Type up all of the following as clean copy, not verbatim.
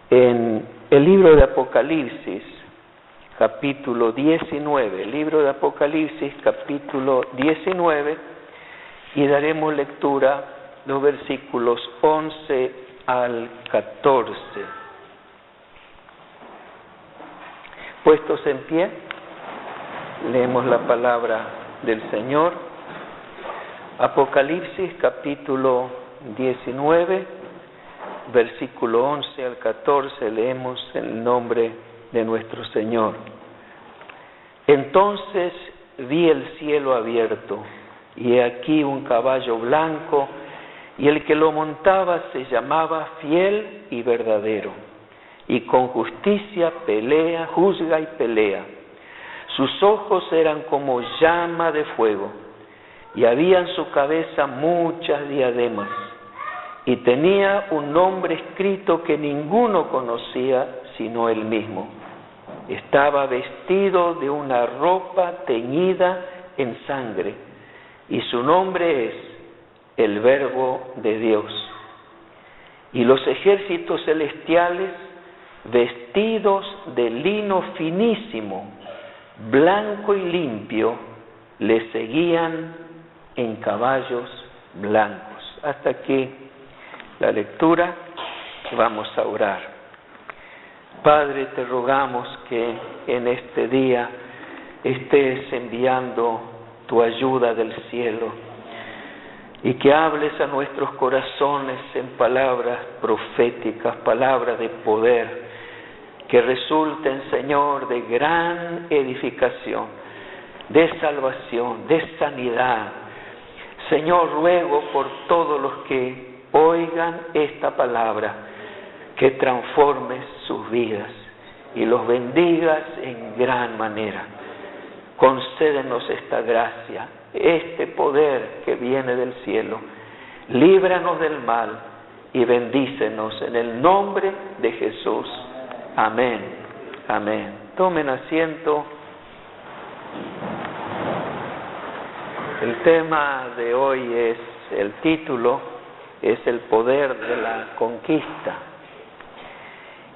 en el libro de Apocalipsis, capítulo 19, libro de Apocalipsis, capítulo 19, y daremos lectura los versículos 11 al 14. Puestos en pie, leemos la palabra del Señor. Apocalipsis, capítulo 19, versículo 11 al 14, leemos en el nombre de nuestro Señor. Entonces vi el cielo abierto, y he aquí un caballo blanco, y el que lo montaba se llamaba Fiel y Verdadero, y con justicia juzga y pelea. Sus ojos eran como llama de fuego, y había en su cabeza muchas diademas, y tenía un nombre escrito que ninguno conocía sino él mismo. Estaba vestido de una ropa teñida en sangre, y su nombre es el Verbo de Dios. Y los ejércitos celestiales, vestidos de lino finísimo, blanco y limpio, le seguían en caballos blancos. Hasta aquí la lectura. Vamos a orar. Padre, te rogamos que en este día estés enviando tu ayuda del cielo y que hables a nuestros corazones en palabras proféticas, palabras de poder, que resulten, Señor, de gran edificación, de salvación, de sanidad. Señor, ruego por todos los que oigan esta palabra, que transformes sus vidas y los bendigas en gran manera. Concédenos esta gracia, este poder que viene del cielo. Líbranos del mal y bendícenos en el nombre de Jesús. Amén. Amén. Tomen asiento. El tema de hoy el título es el poder de la conquista.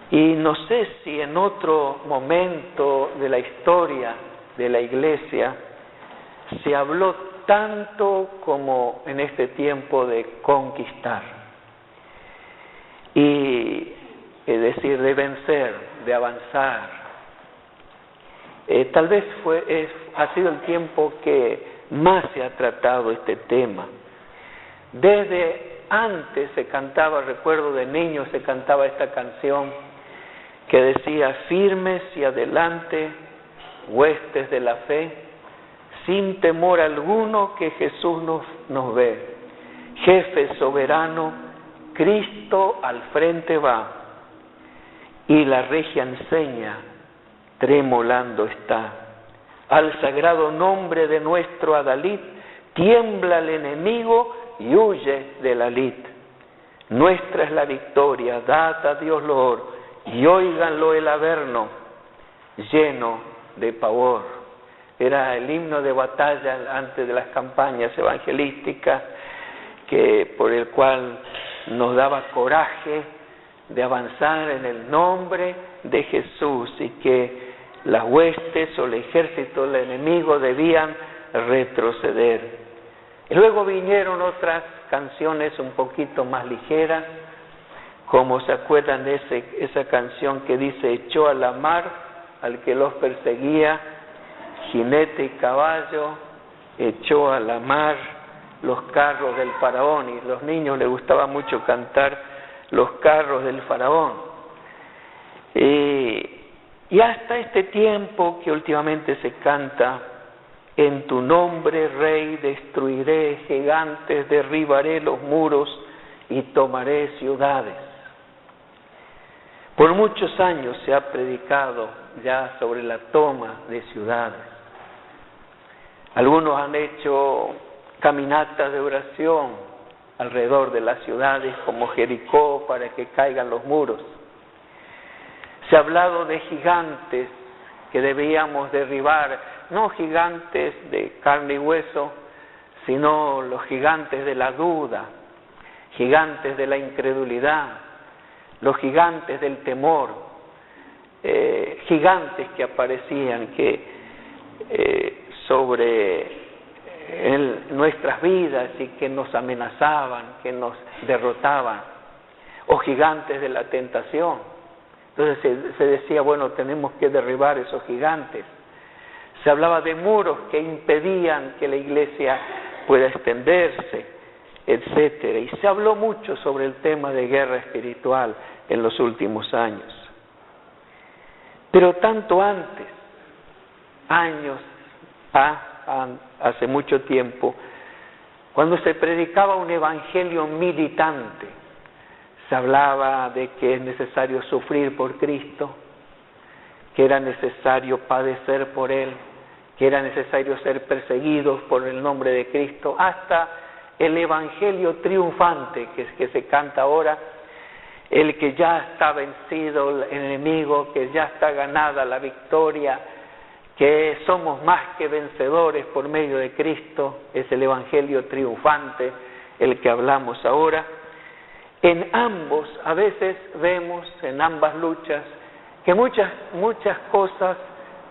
Y no sé si en otro momento de la historia de la Iglesia se habló tanto como en este tiempo de conquistar. Y es decir, de vencer, de avanzar. Tal vez ha sido el tiempo que más se ha tratado este tema. Desde antes se cantaba, recuerdo de niño, se cantaba esta canción que decía: firmes y adelante, huestes de la fe, sin temor alguno que Jesús nos ve. Jefe soberano, Cristo al frente va, y la regia enseña, tremolando está. Al sagrado nombre de nuestro adalid, tiembla el enemigo y huye de la lid. Nuestra es la victoria, dad a Dios loor, y óiganlo el averno, lleno de pavor. Era el himno de batalla antes de las campañas evangelísticas, por el cual nos daba coraje de avanzar en el nombre de Jesús, y que las huestes o el ejército del enemigo debían retroceder. Y luego vinieron otras canciones un poquito más ligeras, como se acuerdan de esa canción que dice: echó a la mar al que los perseguía, jinete y caballo, echó a la mar los carros del faraón. Y a los niños les gustaba mucho cantar los carros del faraón. Y hasta este tiempo que últimamente se canta: en tu nombre, Rey, destruiré gigantes, derribaré los muros y tomaré ciudades. Por muchos años se ha predicado ya sobre la toma de ciudades. Algunos han hecho caminatas de oración alrededor de las ciudades como Jericó para que caigan los muros. Se ha hablado de gigantes que debíamos derribar, no gigantes de carne y hueso, sino los gigantes de la duda, gigantes de la incredulidad, los gigantes del temor, gigantes que aparecían sobre nuestras vidas y que nos amenazaban, que nos derrotaban, o gigantes de la tentación. Entonces se decía, bueno, tenemos que derribar esos gigantes. Se hablaba de muros que impedían que la iglesia pueda extenderse, etcétera. Y se habló mucho sobre el tema de guerra espiritual en los últimos años. Pero tanto antes, años, hace mucho tiempo, cuando se predicaba un evangelio militante, se hablaba de que es necesario sufrir por Cristo, que era necesario padecer por Él, que era necesario ser perseguidos por el nombre de Cristo, hasta el evangelio triunfante que se canta ahora, el que ya está vencido el enemigo, que ya está ganada la victoria, que somos más que vencedores por medio de Cristo, es el evangelio triunfante, el que hablamos ahora. En ambos, a veces vemos en ambas luchas, que muchas cosas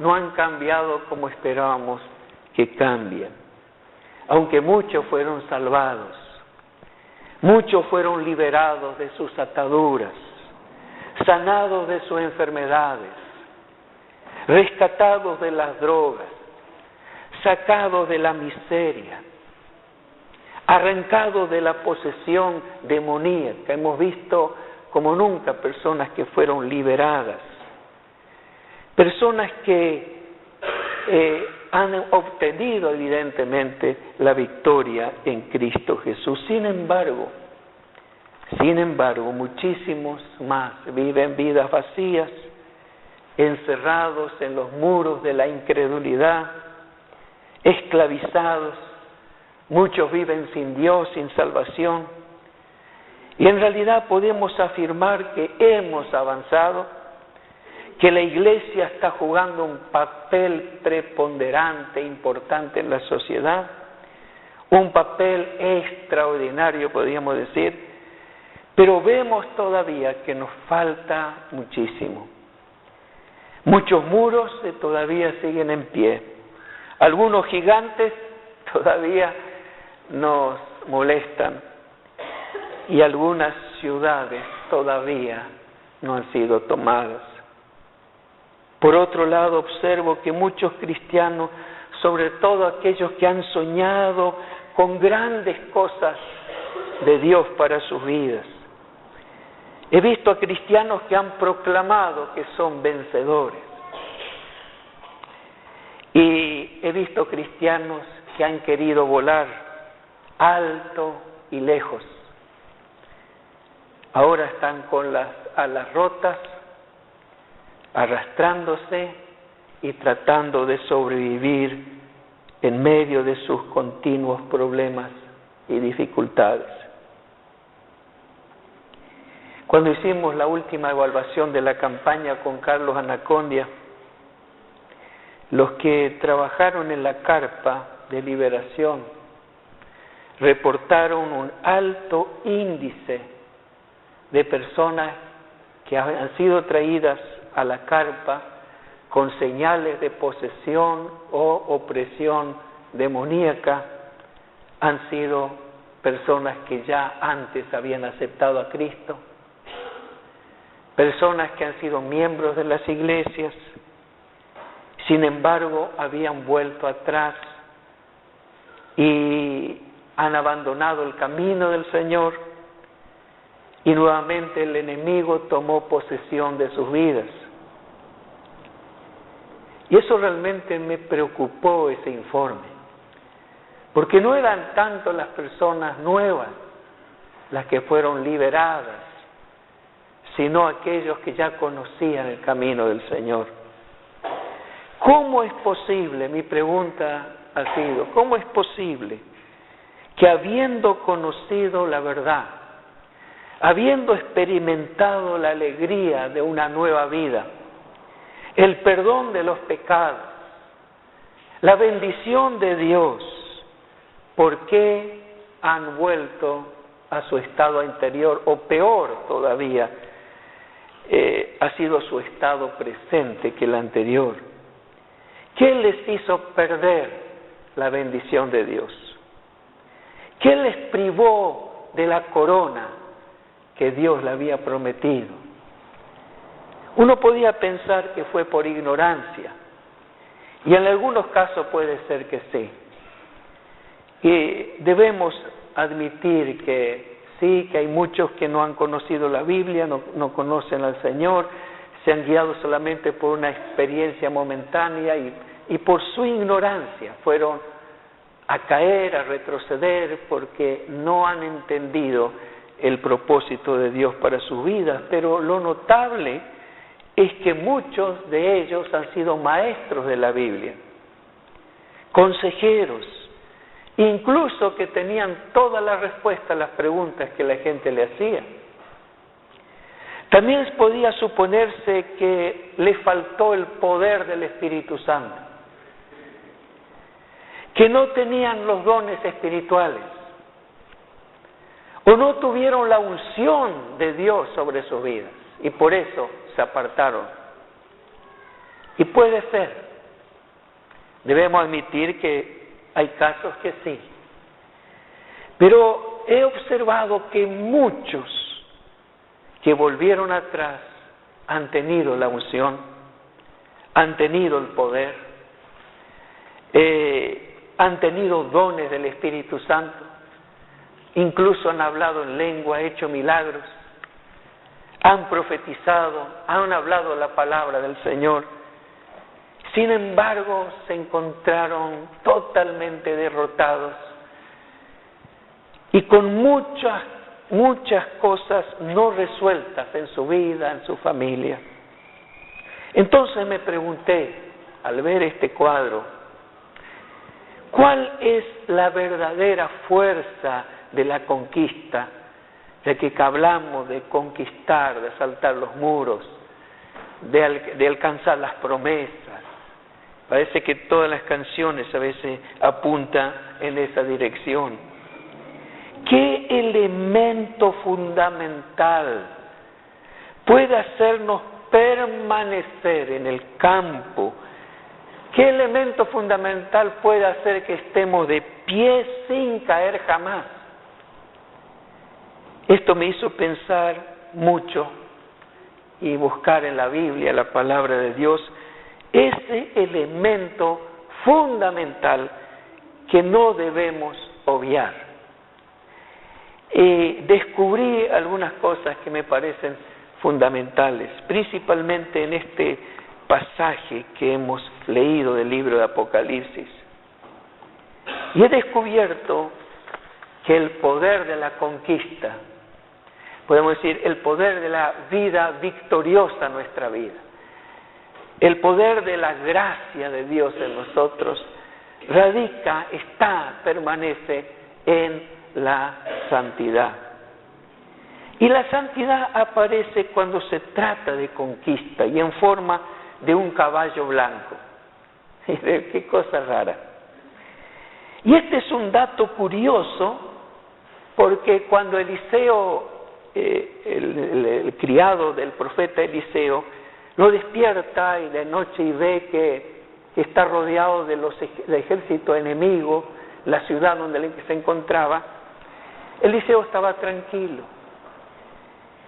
no han cambiado como esperábamos que cambien. Aunque muchos fueron salvados, muchos fueron liberados de sus ataduras, sanados de sus enfermedades, rescatados de las drogas, sacados de la miseria, arrancados de la posesión demoníaca. Hemos visto como nunca personas que fueron liberadas, personas que han obtenido evidentemente la victoria en Cristo Jesús. Sin embargo, muchísimos más viven vidas vacías, encerrados en los muros de la incredulidad, esclavizados. Muchos viven sin Dios, sin salvación. Y en realidad podemos afirmar que hemos avanzado, que la iglesia está jugando un papel preponderante, importante en la sociedad, un papel extraordinario, podríamos decir, pero vemos todavía que nos falta muchísimo. Muchos muros todavía siguen en pie. Algunos gigantes todavía nos molestan y algunas ciudades todavía no han sido tomadas. Por otro lado, observo que muchos cristianos, sobre todo aquellos que han soñado con grandes cosas de Dios para sus vidas, he visto a cristianos que han proclamado que son vencedores. Y he visto cristianos que han querido volar alto y lejos. Ahora están con las alas rotas, arrastrándose y tratando de sobrevivir en medio de sus continuos problemas y dificultades. Cuando hicimos la última evaluación de la campaña con Carlos Anacondia, los que trabajaron en la carpa de liberación reportaron un alto índice de personas que han sido traídas a la carpa con señales de posesión o opresión demoníaca. Han sido personas que ya antes habían aceptado a Cristo, personas que han sido miembros de las iglesias, sin embargo habían vuelto atrás y han abandonado el camino del Señor, y nuevamente el enemigo tomó posesión de sus vidas. Y eso realmente me preocupó, ese informe, porque no eran tanto las personas nuevas las que fueron liberadas, sino aquellos que ya conocían el camino del Señor. ¿Cómo es posible? Mi pregunta ha sido, ¿cómo es posible que habiendo conocido la verdad, habiendo experimentado la alegría de una nueva vida, el perdón de los pecados, la bendición de Dios, ¿por qué han vuelto a su estado anterior, o peor todavía, ha sido su estado presente que el anterior. ¿Qué les hizo perder la bendición de Dios? ¿Qué les privó de la corona que Dios le había prometido? Uno podía pensar que fue por ignorancia, y en algunos casos puede ser que sí. Y debemos admitir que sí, que hay muchos que no han conocido la Biblia, no conocen al Señor, se han guiado solamente por una experiencia momentánea y por su ignorancia fueron a caer, a retroceder, porque no han entendido el propósito de Dios para sus vidas. Pero lo notable es que muchos de ellos han sido maestros de la Biblia, consejeros, incluso que tenían todas las respuestas a las preguntas que la gente le hacía. También podía suponerse que le faltó el poder del Espíritu Santo, que no tenían los dones espirituales, o no tuvieron la unción de Dios sobre sus vidas, y por eso se apartaron. Y puede ser, debemos admitir que hay casos que sí, pero he observado que muchos que volvieron atrás han tenido la unción, han tenido el poder, han tenido dones del Espíritu Santo, incluso han hablado en lengua, hecho milagros, han profetizado, han hablado la palabra del Señor. Sin embargo, se encontraron totalmente derrotados y con muchas cosas no resueltas en su vida, en su familia. Entonces me pregunté, al ver este cuadro, ¿cuál es la verdadera fuerza de la conquista? De que hablamos de conquistar, de saltar los muros, de alcanzar las promesas. Parece que todas las canciones a veces apuntan en esa dirección. ¿Qué elemento fundamental puede hacernos permanecer en el campo? ¿Qué elemento fundamental puede hacer que estemos de pie sin caer jamás? Esto me hizo pensar mucho y buscar en la Biblia, la palabra de Dios, ese elemento fundamental que no debemos obviar. Descubrí algunas cosas que me parecen fundamentales, principalmente en este pasaje que hemos leído del libro de Apocalipsis. Y he descubierto que el poder de la conquista, podemos decir, el poder de la vida victoriosa en nuestra vida, el poder de la gracia de Dios en nosotros, permanece en la santidad. Y la santidad aparece cuando se trata de conquista y en forma de un caballo blanco. Qué cosa rara. Y este es un dato curioso, porque cuando Eliseo, el criado del profeta Eliseo, lo despierta y de noche y ve que está rodeado del ejército enemigo, la ciudad donde se encontraba, Eliseo estaba tranquilo.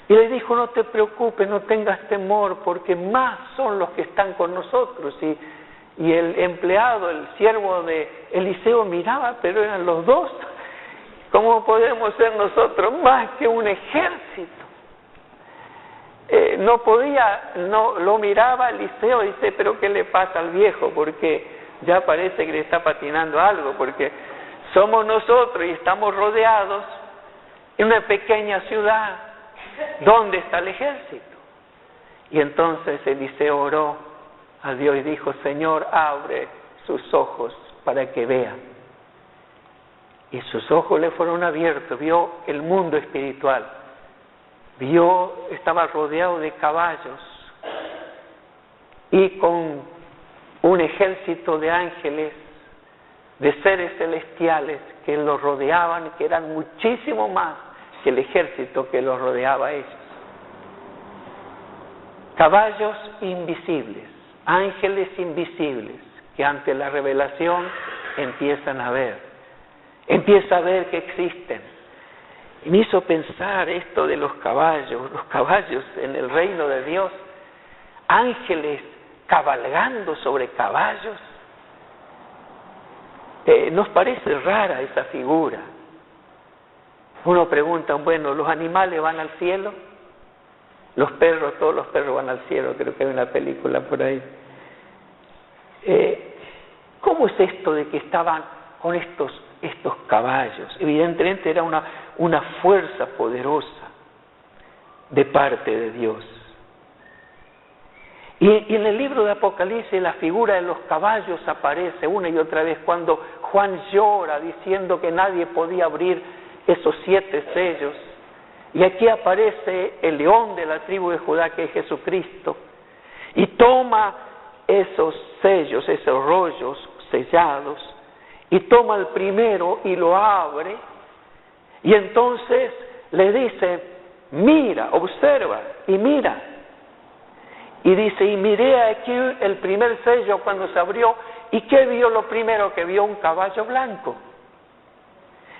Y le dijo, no te preocupes, no tengas temor, porque más son los que están con nosotros. Y el empleado, el siervo de Eliseo miraba, pero eran los dos. ¿Cómo podemos ser nosotros más que un ejército? Lo miraba Eliseo y dice, pero ¿qué le pasa al viejo? Porque ya parece que le está patinando algo, porque somos nosotros y estamos rodeados en una pequeña ciudad. ¿Dónde está el ejército? Y entonces Eliseo oró a Dios y dijo, Señor, abre sus ojos para que vea. Y sus ojos le fueron abiertos, vio el mundo espiritual, estaba rodeado de caballos y con un ejército de ángeles, de seres celestiales que los rodeaban, que eran muchísimo más que el ejército que los rodeaba a ellos. caballos invisibles, ángeles invisibles, que ante la revelación empieza a ver que existen. Y me hizo pensar esto de los caballos en el reino de Dios, ángeles cabalgando sobre caballos. Nos parece rara esa figura. Uno pregunta, bueno, ¿los animales van al cielo? Los perros, todos los perros van al cielo, creo que hay una película por ahí. ¿Cómo es esto de que estaban con estos caballos? Evidentemente era una fuerza poderosa de parte de Dios. Y en el libro de Apocalipsis la figura de los caballos aparece una y otra vez cuando Juan llora diciendo que nadie podía abrir esos 7 sellos. Y aquí aparece el león de la tribu de Judá, que es Jesucristo, y toma esos sellos, esos rollos sellados, y toma el primero y lo abre, y entonces le dice, mira, observa y mira. Y dice, y miré aquí el primer sello cuando se abrió, ¿y qué vio lo primero? Que vio un caballo blanco.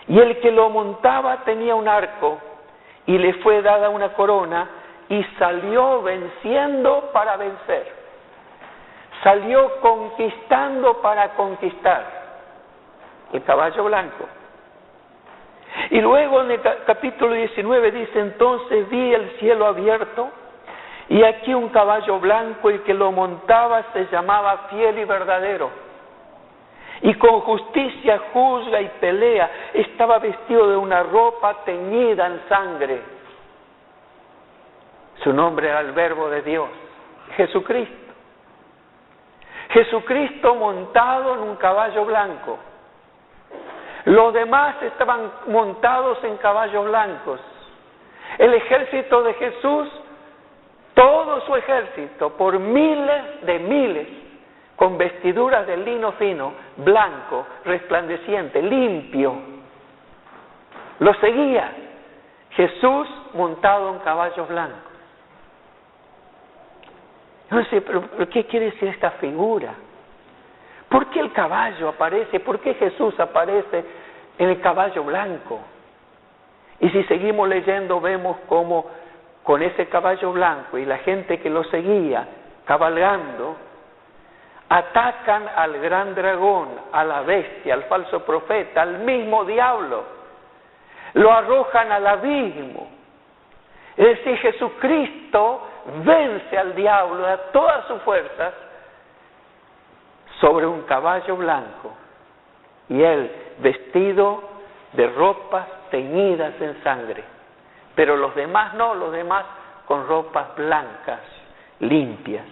Y el que lo montaba tenía un arco, y le fue dada una corona, y salió venciendo para vencer. Salió conquistando para conquistar. El caballo blanco. Y luego en el capítulo 19 dice, entonces vi el cielo abierto, y aquí un caballo blanco, y el que lo montaba se llamaba Fiel y Verdadero. Y con justicia juzga y pelea. Estaba vestido de una ropa teñida en sangre. Su nombre era el Verbo de Dios, Jesucristo. Jesucristo montado en un caballo blanco. Los demás estaban montados en caballos blancos. El ejército de Jesús, todo su ejército, por miles de miles, con vestiduras de lino fino, blanco, resplandeciente, limpio. Lo seguía. Jesús montado en caballos blancos. No sé, pero ¿qué quiere decir esta figura? ¿Por qué el caballo aparece? ¿Por qué Jesús aparece en el caballo blanco? Y si seguimos leyendo, vemos cómo con ese caballo blanco y la gente que lo seguía cabalgando, atacan al gran dragón, a la bestia, al falso profeta, al mismo diablo. Lo arrojan al abismo. Es decir, Jesucristo vence al diablo, a todas sus fuerzas, sobre un caballo blanco. Y él vestido de ropas teñidas en sangre. Pero los demás no, los demás con ropas blancas, limpias.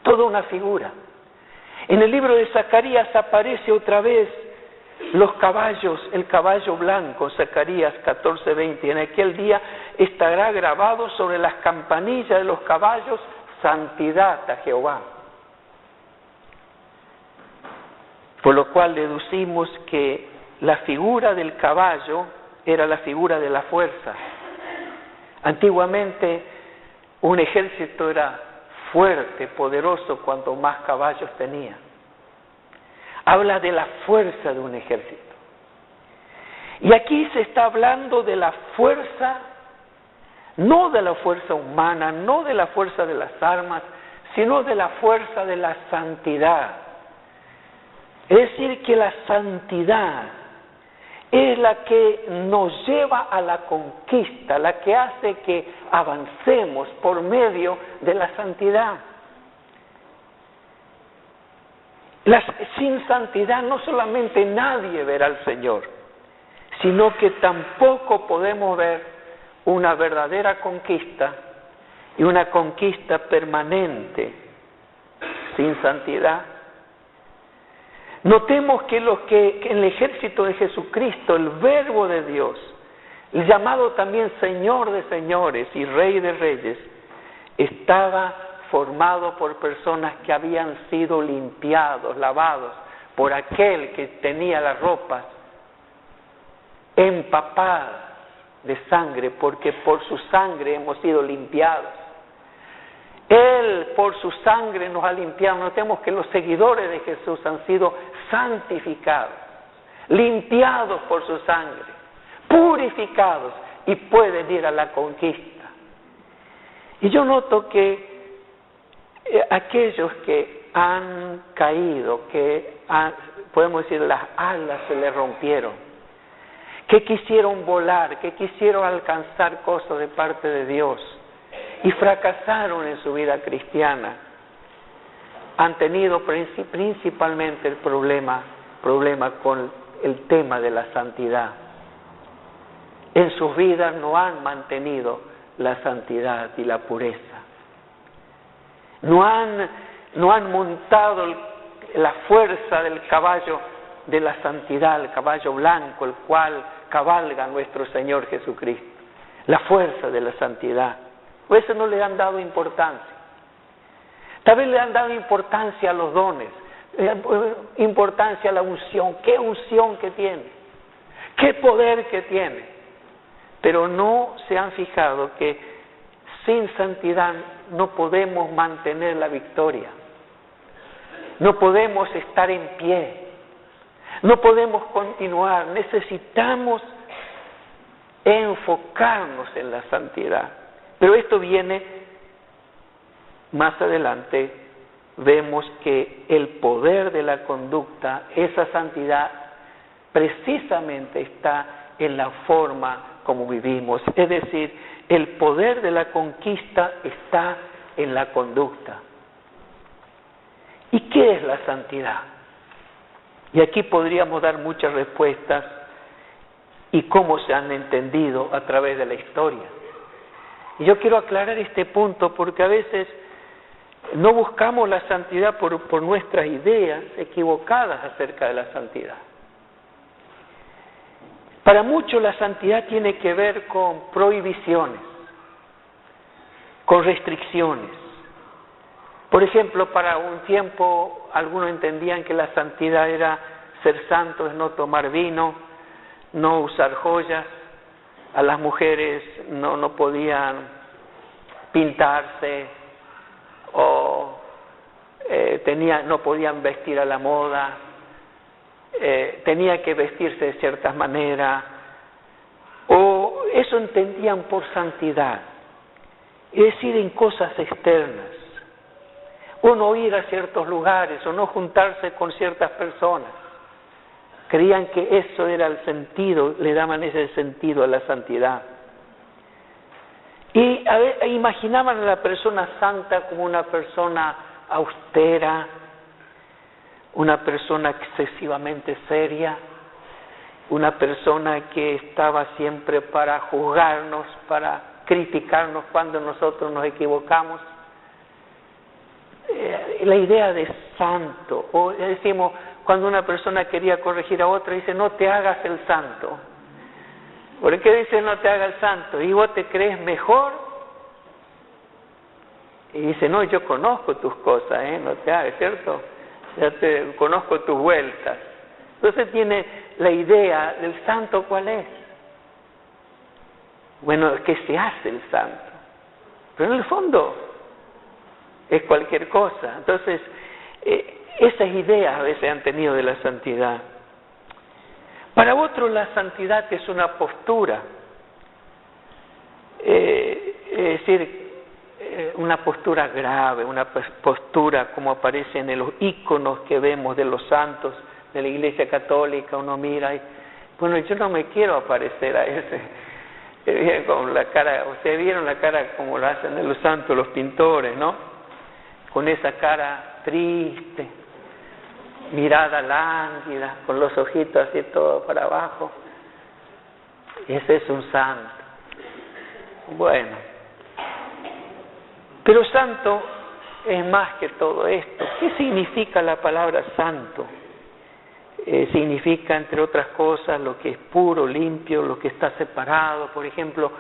Toda una figura. En el libro de Zacarías aparece otra vez los caballos, el caballo blanco, Zacarías 14:20. En aquel día estará grabado sobre las campanillas de los caballos, santidad a Jehová. Por lo cual deducimos que la figura del caballo era la figura de la fuerza. Antiguamente un ejército era fuerte, poderoso, cuanto más caballos tenía. Habla de la fuerza de un ejército. Y aquí se está hablando de la fuerza, no de la fuerza humana, no de la fuerza de las armas, sino de la fuerza de la santidad. Es decir, que la santidad es la que nos lleva a la conquista, la que hace que avancemos por medio de la santidad. Sin santidad no solamente nadie verá al Señor, sino que tampoco podemos ver una verdadera conquista y una conquista permanente sin santidad. Notemos que en el ejército de Jesucristo, el Verbo de Dios, el llamado también Señor de señores y Rey de reyes, estaba formado por personas que habían sido limpiados, lavados, por aquel que tenía las ropas empapadas de sangre, porque por su sangre hemos sido limpiados. Él por su sangre nos ha limpiado. Notemos que los seguidores de Jesús han sido santificados, limpiados por su sangre, purificados y pueden ir a la conquista. Y yo noto que aquellos que han caído, podemos decir, las alas se les rompieron, que quisieron volar, que quisieron alcanzar cosas de parte de Dios y fracasaron en su vida cristiana, han tenido principalmente el problema con el tema de la santidad. En sus vidas no han mantenido la santidad y la pureza. No han montado la fuerza del caballo de la santidad, el caballo blanco, el cual cabalga nuestro Señor Jesucristo. La fuerza de la santidad. Por eso no le han dado importancia. Tal vez le han dado importancia a los dones, importancia a la unción. ¿Qué unción que tiene? ¿Qué poder que tiene? Pero no se han fijado que sin santidad no podemos mantener la victoria. No podemos estar en pie. No podemos continuar. Necesitamos enfocarnos en la santidad. Pero esto viene más adelante. Vemos que el poder de la conducta, esa santidad, precisamente está en la forma como vivimos. Es decir, el poder de la conquista está en la conducta. ¿Y qué es la santidad? Y aquí podríamos dar muchas respuestas y cómo se han entendido a través de la historia. Y yo quiero aclarar este punto porque a veces no buscamos la santidad por nuestras ideas equivocadas acerca de la santidad. Para muchos la santidad tiene que ver con prohibiciones, con restricciones. Por ejemplo, para un tiempo algunos entendían que la santidad era ser santos, no tomar vino, no usar joyas. A las mujeres no podían pintarse o no podían vestir a la moda. Tenía que vestirse de cierta manera, o eso entendían por santidad, es decir, en cosas externas, o no ir a ciertos lugares, o no juntarse con ciertas personas. Creían que eso era el sentido, le daban ese sentido a la santidad. Y imaginaban a la persona santa como una persona austera, una persona excesivamente seria, una persona que estaba siempre para juzgarnos, para criticarnos cuando nosotros nos equivocamos. La idea de santo, o decimos, cuando una persona quería corregir a otra, dice, no te hagas el santo. ¿Por qué dice no te hagas el santo? ¿Y vos te crees mejor? Y dice, no, yo conozco tus cosas, no te hagas, ¿cierto? Ya te conozco tus vueltas. Entonces tiene la idea del santo, ¿cuál es? Bueno, que se hace el santo. Pero en el fondo es cualquier cosa. Entonces, esas ideas a veces han tenido de la santidad. Para otros la santidad es una postura. Es decir, una postura grave, una postura como aparece en los íconos que vemos de los santos de la Iglesia Católica. Uno mira y, bueno, yo no me quiero aparecer a ese, con la cara, ustedes vieron la cara como la hacen de los santos, los pintores, ¿no? Con esa cara triste, mirada lánguida, con los ojitos así todo para abajo. Ese es un santo. Bueno, pero santo es más que todo esto. ¿Qué significa la palabra santo? Significa, entre otras cosas, lo que es puro, limpio, lo que está separado. Por ejemplo,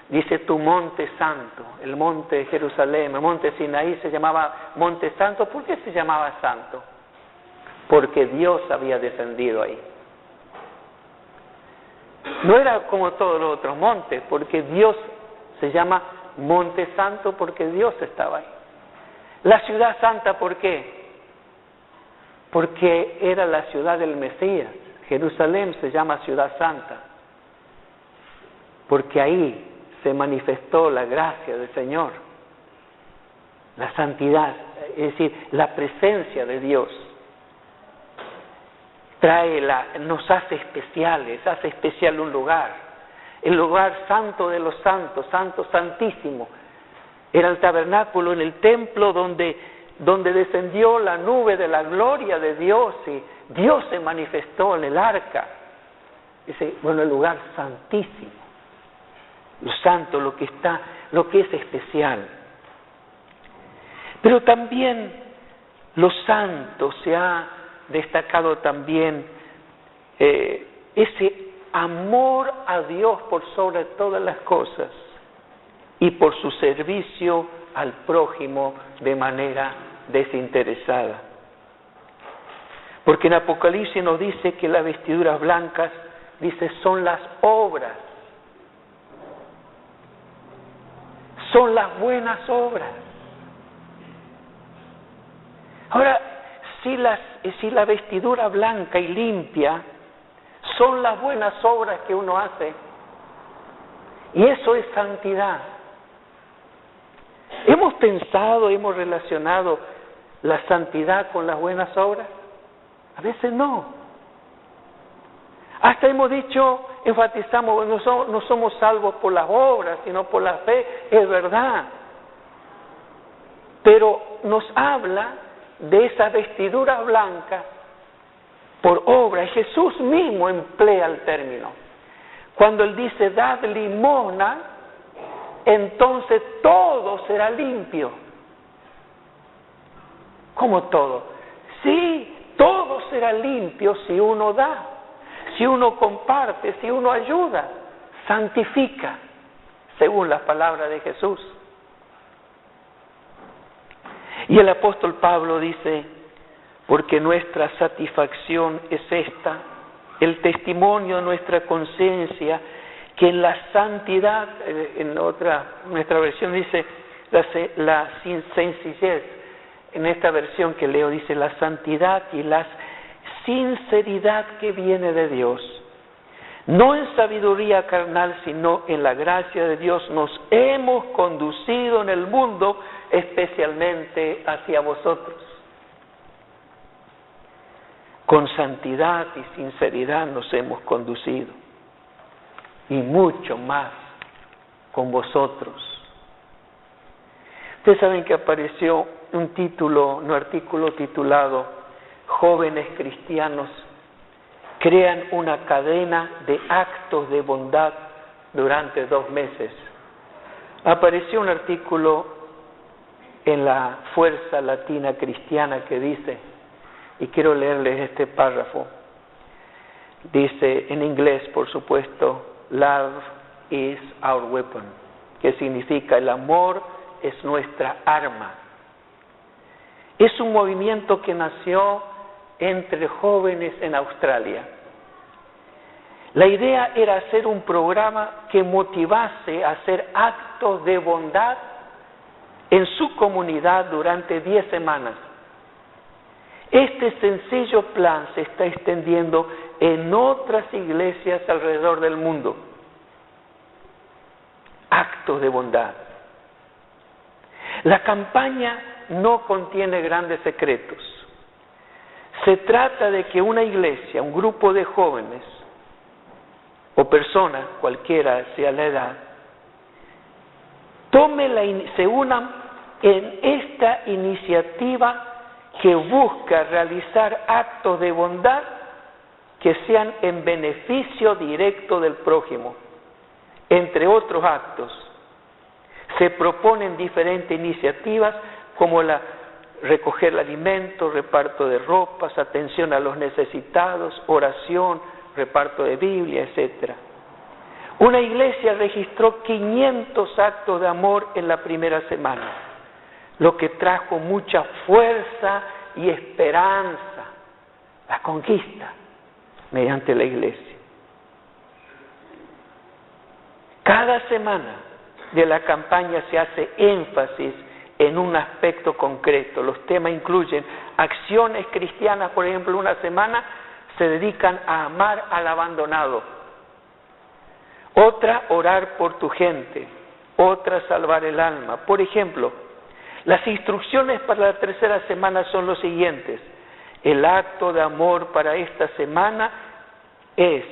dice tu monte santo, el monte de Jerusalén, el monte Sinaí se llamaba monte santo. ¿Por qué se llamaba santo? Porque Dios había descendido ahí. No era como todos los otros montes, porque Dios se llama monte santo porque Dios estaba ahí. La ciudad santa, ¿por qué? Porque era la ciudad del Mesías. Jerusalén se llama ciudad santa, porque ahí se manifestó la gracia del Señor, la santidad, es decir, la presencia de Dios. Nos hace especiales, hace especial un lugar, el lugar santo de los santos, santo, santísimo. Era el tabernáculo en el templo donde descendió la nube de la gloria de Dios y Dios se manifestó en el arca. El lugar santísimo, lo santo, lo que es especial. Pero también lo santo se ha destacado también ese amor a Dios por sobre todas las cosas y por su servicio al prójimo de manera desinteresada. Porque en Apocalipsis nos dice que las vestiduras blancas, dice, son las obras, son las buenas obras. Ahora, si la vestidura blanca y limpia son las buenas obras que uno hace, y eso es santidad. ¿Hemos pensado, hemos relacionado la santidad con las buenas obras? A veces no. Hasta hemos dicho, enfatizamos, no somos salvos por las obras, sino por la fe, es verdad. Pero nos habla de esa vestidura blanca por obra. Jesús mismo emplea el término. Cuando Él dice, dad limosna, entonces todo será limpio. ¿Cómo todo? Sí, todo será limpio si uno da, si uno comparte, si uno ayuda, santifica, según las palabras de Jesús. Y el apóstol Pablo dice, porque nuestra satisfacción es esta, el testimonio de nuestra conciencia, que en la santidad, nuestra versión dice la sencillez, en esta versión que leo dice la santidad y la sinceridad que viene de Dios. No en sabiduría carnal, sino en la gracia de Dios nos hemos conducido en el mundo, especialmente hacia vosotros. Con santidad y sinceridad nos hemos conducido, y mucho más con vosotros. Ustedes saben que apareció un artículo titulado Jóvenes cristianos crean una cadena de actos de bondad durante 2 meses. Apareció un artículo en la Fuerza Latina Cristiana que dice, y quiero leerles este párrafo, dice en inglés, por supuesto, Love is our weapon, que significa el amor es nuestra arma. Es un movimiento que nació entre jóvenes en Australia. La idea era hacer un programa que motivase a hacer actos de bondad en su comunidad durante 10 semanas. Este sencillo plan se está extendiendo en otras iglesias alrededor del mundo. Actos de bondad. La campaña no contiene grandes secretos. Se trata de que una iglesia, un grupo de jóvenes o personas, cualquiera sea la edad, se unan en esta iniciativa que busca realizar actos de bondad que sean en beneficio directo del prójimo. Entre otros actos, se proponen diferentes iniciativas como recoger el alimento, reparto de ropas, atención a los necesitados, oración, reparto de Biblia, etc. Una iglesia registró 500 actos de amor en la primera semana, lo que trajo mucha fuerza y esperanza, la conquista mediante la iglesia. Cada semana de la campaña se hace énfasis en un aspecto concreto. Los temas incluyen acciones cristianas, por ejemplo, una semana se dedican a amar al abandonado, otra, orar por tu gente, otra, salvar el alma. Por ejemplo, las instrucciones para la tercera semana son los siguientes. El acto de amor para esta semana es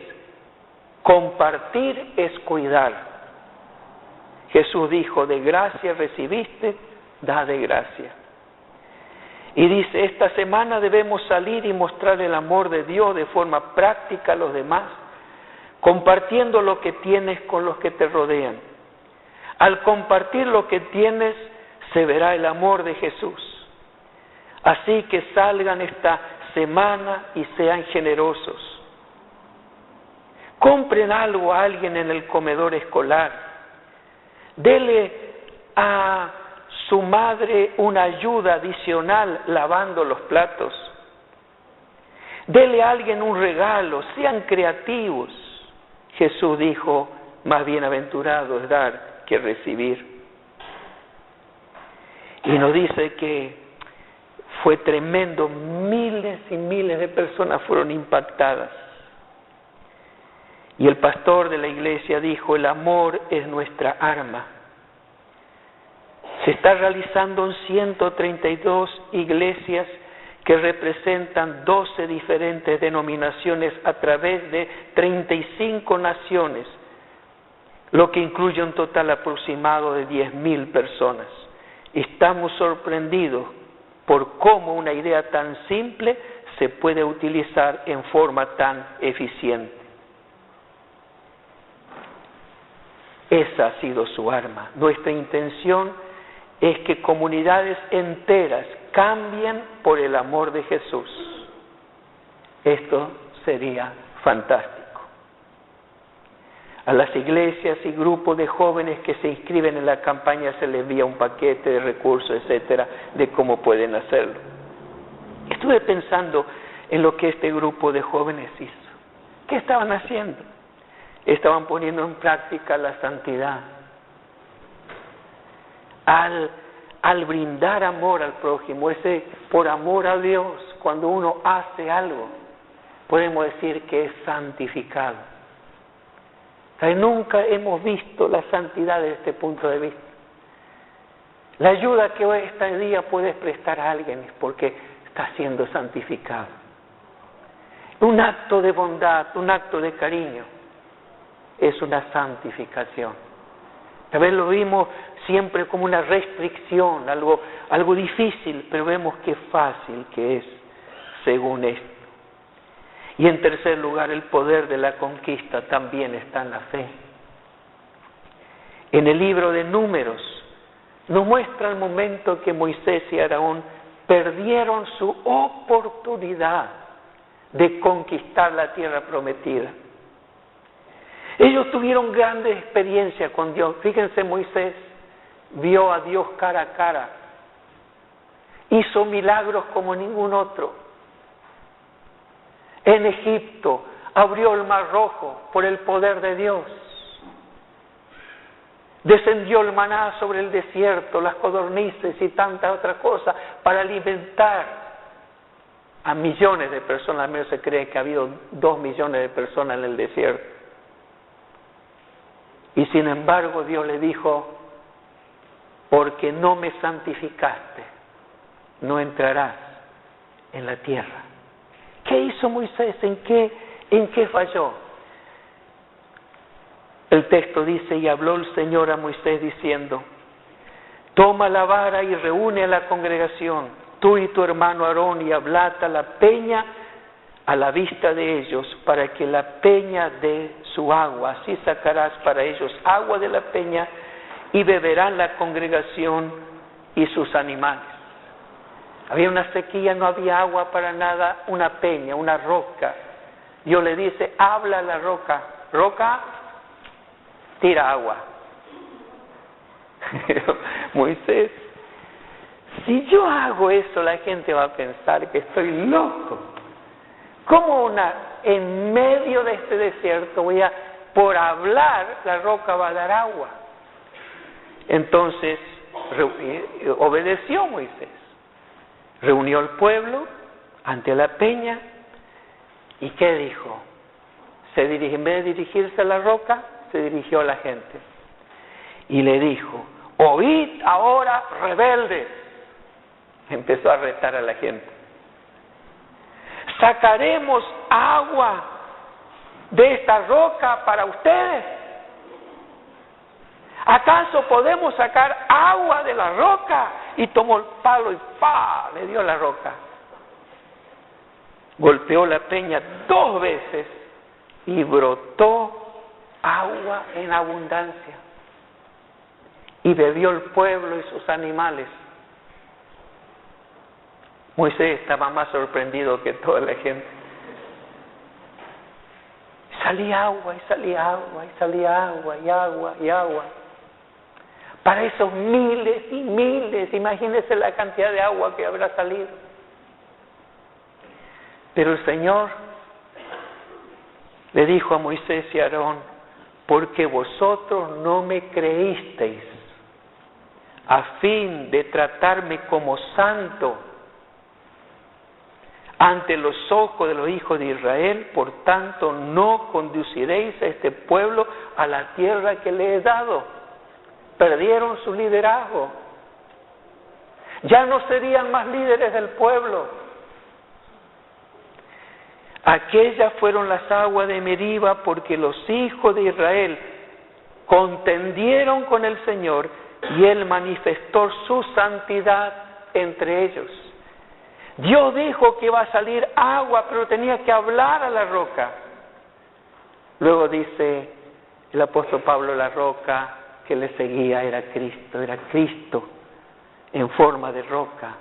compartir, es cuidar. Jesús dijo, de gracia recibiste, da de gracia. Y dice, esta semana debemos salir y mostrar el amor de Dios de forma práctica a los demás, compartiendo lo que tienes con los que te rodean. Al compartir lo que tienes, se verá el amor de Jesús. Así que salgan esta semana y sean generosos. Compren algo a alguien en el comedor escolar. Dele a su madre una ayuda adicional lavando los platos. Dele a alguien un regalo, sean creativos. Jesús dijo, más bienaventurado es dar que recibir. Y nos dice que fue tremendo, miles y miles de personas fueron impactadas. Y el pastor de la iglesia dijo, el amor es nuestra arma. Se está realizando en 132 iglesias que representan 12 diferentes denominaciones a través de 35 naciones, lo que incluye un total aproximado de 10.000 personas. Estamos sorprendidos por cómo una idea tan simple se puede utilizar en forma tan eficiente. Esa ha sido su arma. Nuestra intención es que comunidades enteras cambien por el amor de Jesús. Esto sería fantástico. A las iglesias y grupos de jóvenes que se inscriben en la campaña se les envía un paquete de recursos, etcétera, de cómo pueden hacerlo. Estuve pensando en lo que este grupo de jóvenes hizo. ¿Qué estaban haciendo? Estaban poniendo en práctica la santidad. Al brindar amor al prójimo, ese por amor a Dios, cuando uno hace algo, podemos decir que es santificado. O sea, nunca hemos visto la santidad desde este punto de vista. La ayuda que hoy este día puedes prestar a alguien es porque está siendo santificado. Un acto de bondad, un acto de cariño, es una santificación. A veces lo vimos siempre como una restricción, algo difícil, pero vemos qué fácil que es según esto. Y en tercer lugar, el poder de la conquista también está en la fe. En el libro de Números nos muestra el momento que Moisés y Aarón perdieron su oportunidad de conquistar la tierra prometida. Ellos tuvieron grandes experiencias con Dios. Fíjense, Moisés vio a Dios cara a cara. Hizo milagros como ningún otro. En Egipto abrió el Mar Rojo por el poder de Dios. Descendió el maná sobre el desierto, las codornices y tantas otras cosas para alimentar a millones de personas. Al menos se cree que ha habido 2 millones de personas en el desierto. Y sin embargo Dios le dijo, porque no me santificaste, no entrarás en la tierra. ¿Qué hizo Moisés? ¿En qué falló? El texto dice, y habló el Señor a Moisés diciendo, toma la vara y reúne a la congregación, tú y tu hermano Aarón, y hablad a la peña a la vista de ellos, para que la peña dé su agua. Así sacarás para ellos agua de la peña, y beberán la congregación y sus animales. Había una sequía, no había agua para nada, una peña, una roca. Dios le dice, habla a la roca, roca, tira agua. Moisés, si yo hago eso, la gente va a pensar que estoy loco. ¿Cómo en medio de este desierto por hablar, la roca va a dar agua? Entonces obedeció Moisés. Reunió al pueblo ante la peña y ¿qué dijo? En vez de dirigirse a la roca, se dirigió a la gente y le dijo: oíd ahora, rebeldes. Empezó a retar a la gente. ¿Sacaremos agua de esta roca para ustedes? ¿Acaso podemos sacar agua de la roca? Y tomó el palo y ¡pa! Le dio la roca. Golpeó la peña 2 veces y brotó agua en abundancia. Y bebió el pueblo y sus animales. Moisés estaba más sorprendido que toda la gente. Salía agua y salía agua y salía agua y agua y agua. Para esos miles y miles, imagínense la cantidad de agua que habrá salido. Pero el Señor le dijo a Moisés y a Aarón: porque vosotros no me creísteis, a fin de tratarme como santo ante los ojos de los hijos de Israel, por tanto no conduciréis a este pueblo a la tierra que le he dado. Perdieron su liderazgo. Ya no serían más líderes del pueblo. Aquellas fueron las aguas de Meriba, porque los hijos de Israel contendieron con el Señor y Él manifestó su santidad entre ellos. Dios dijo que iba a salir agua, pero tenía que hablar a la roca. Luego dice el apóstol Pablo: la roca que le seguía era Cristo en forma de roca.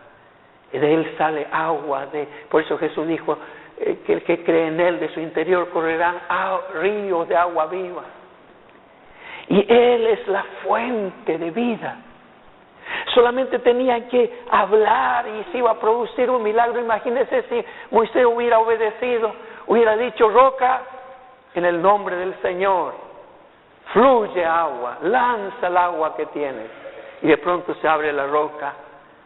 De Él sale agua. Por eso Jesús dijo que el que cree en Él, de su interior correrán ríos de agua viva. Y Él es la fuente de vida. Solamente tenía que hablar y se iba a producir un milagro. Imagínense si Moisés hubiera obedecido, hubiera dicho: roca, en el nombre del Señor, fluye agua, lanza el agua que tienes. Y de pronto se abre la roca.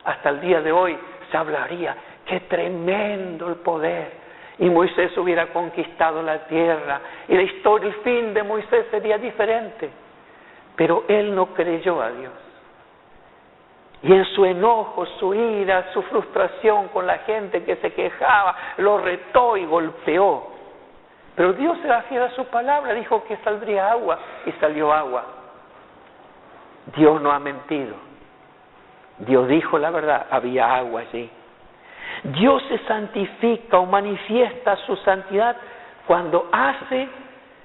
Hasta el día de hoy se hablaría: qué tremendo el poder. Y Moisés hubiera conquistado la tierra. Y la historia, el fin de Moisés sería diferente. Pero él no creyó a Dios. Y en su enojo, su ira, su frustración con la gente que se quejaba, lo retó y golpeó. Pero Dios era fiel a su palabra, dijo que saldría agua y salió agua. Dios no ha mentido. Dios dijo la verdad, había agua allí. Dios se santifica o manifiesta su santidad cuando hace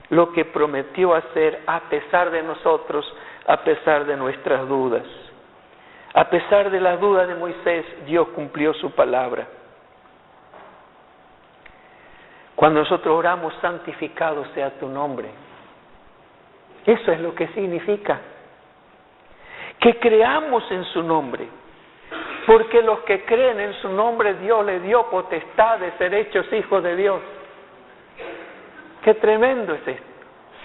lo que prometió hacer a pesar de nosotros, a pesar de nuestras dudas. A pesar de las dudas de Moisés, Dios cumplió su palabra. Cuando nosotros oramos: santificado sea tu nombre, eso es lo que significa. Que creamos en su nombre, porque los que creen en su nombre, Dios les dio potestad de ser hechos hijos de Dios. Qué tremendo es esto.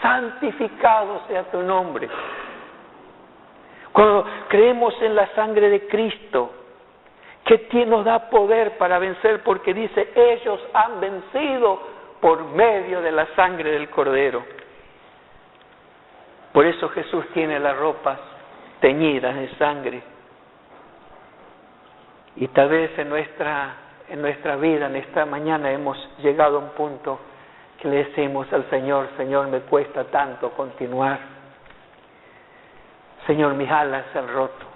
Santificado sea tu nombre. Cuando creemos en la sangre de Cristo, que nos da poder para vencer, porque dice: ellos han vencido por medio de la sangre del Cordero. Por eso Jesús tiene las ropas teñidas de sangre. Y tal vez en nuestra vida, en esta mañana, hemos llegado a un punto que le decimos al Señor: Señor, me cuesta tanto continuar. Señor, mis alas se han roto.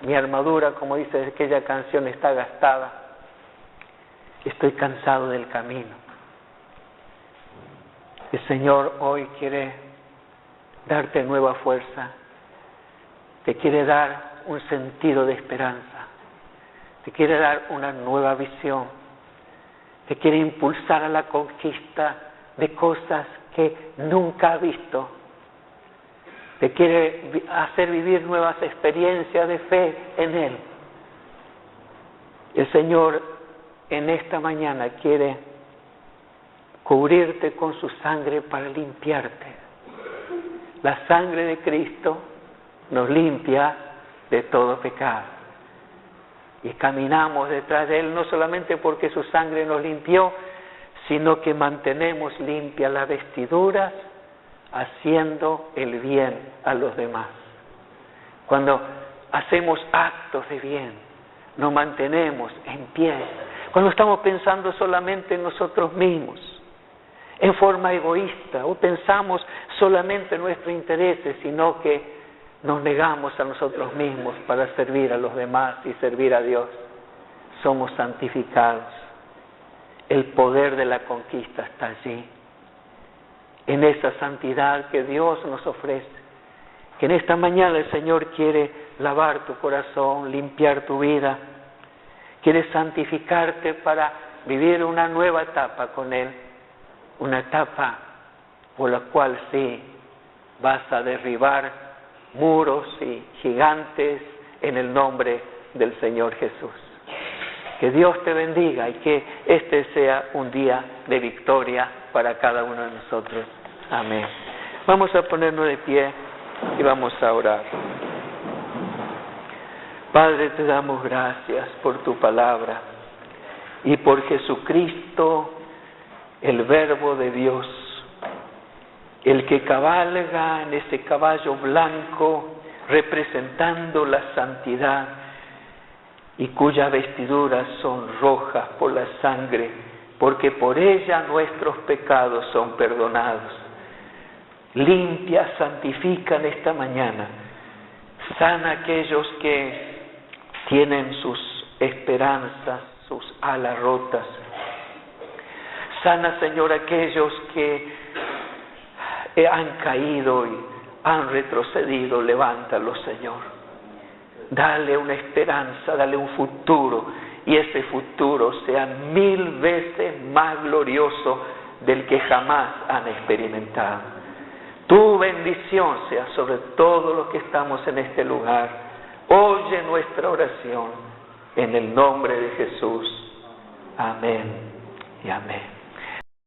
Mi armadura, como dice aquella canción, está gastada. Estoy cansado del camino. El Señor hoy quiere darte nueva fuerza. Te quiere dar un sentido de esperanza. Te quiere dar una nueva visión. Te quiere impulsar a la conquista de cosas que nunca ha visto. Te quiere hacer vivir nuevas experiencias de fe en Él. El Señor en esta mañana quiere cubrirte con su sangre para limpiarte. La sangre de Cristo nos limpia de todo pecado. Y caminamos detrás de Él, no solamente porque su sangre nos limpió, sino que mantenemos limpias las vestiduras, haciendo el bien a los demás. Cuando hacemos actos de bien, nos mantenemos en pie. Cuando estamos pensando solamente en nosotros mismos, en forma egoísta, o pensamos solamente en nuestros intereses, sino que nos negamos a nosotros mismos para servir a los demás y servir a Dios, somos santificados. El poder de la conquista está allí, en esa santidad que Dios nos ofrece. Que en esta mañana el Señor quiere lavar tu corazón, limpiar tu vida, quiere santificarte para vivir una nueva etapa con Él, una etapa por la cual sí vas a derribar muros y gigantes en el nombre del Señor Jesús. Que Dios te bendiga y que este sea un día de victoria para cada uno de nosotros. Amén. Vamos a ponernos de pie y vamos a orar. Padre, te damos gracias por tu palabra y por Jesucristo, el Verbo de Dios, el que cabalga en ese caballo blanco representando la santidad y cuyas vestiduras son rojas por la sangre, porque por ella nuestros pecados son perdonados. Limpia, santifica en esta mañana, sana a aquellos que tienen sus esperanzas, sus alas rotas. Sana, Señor, a aquellos que han caído y han retrocedido. Levántalos, Señor. Dale una esperanza, dale un futuro, y ese futuro sea 1000 veces más glorioso del que jamás han experimentado. Tu bendición sea sobre todos los que estamos en este lugar. Oye nuestra oración en el nombre de Jesús. Amén y amén.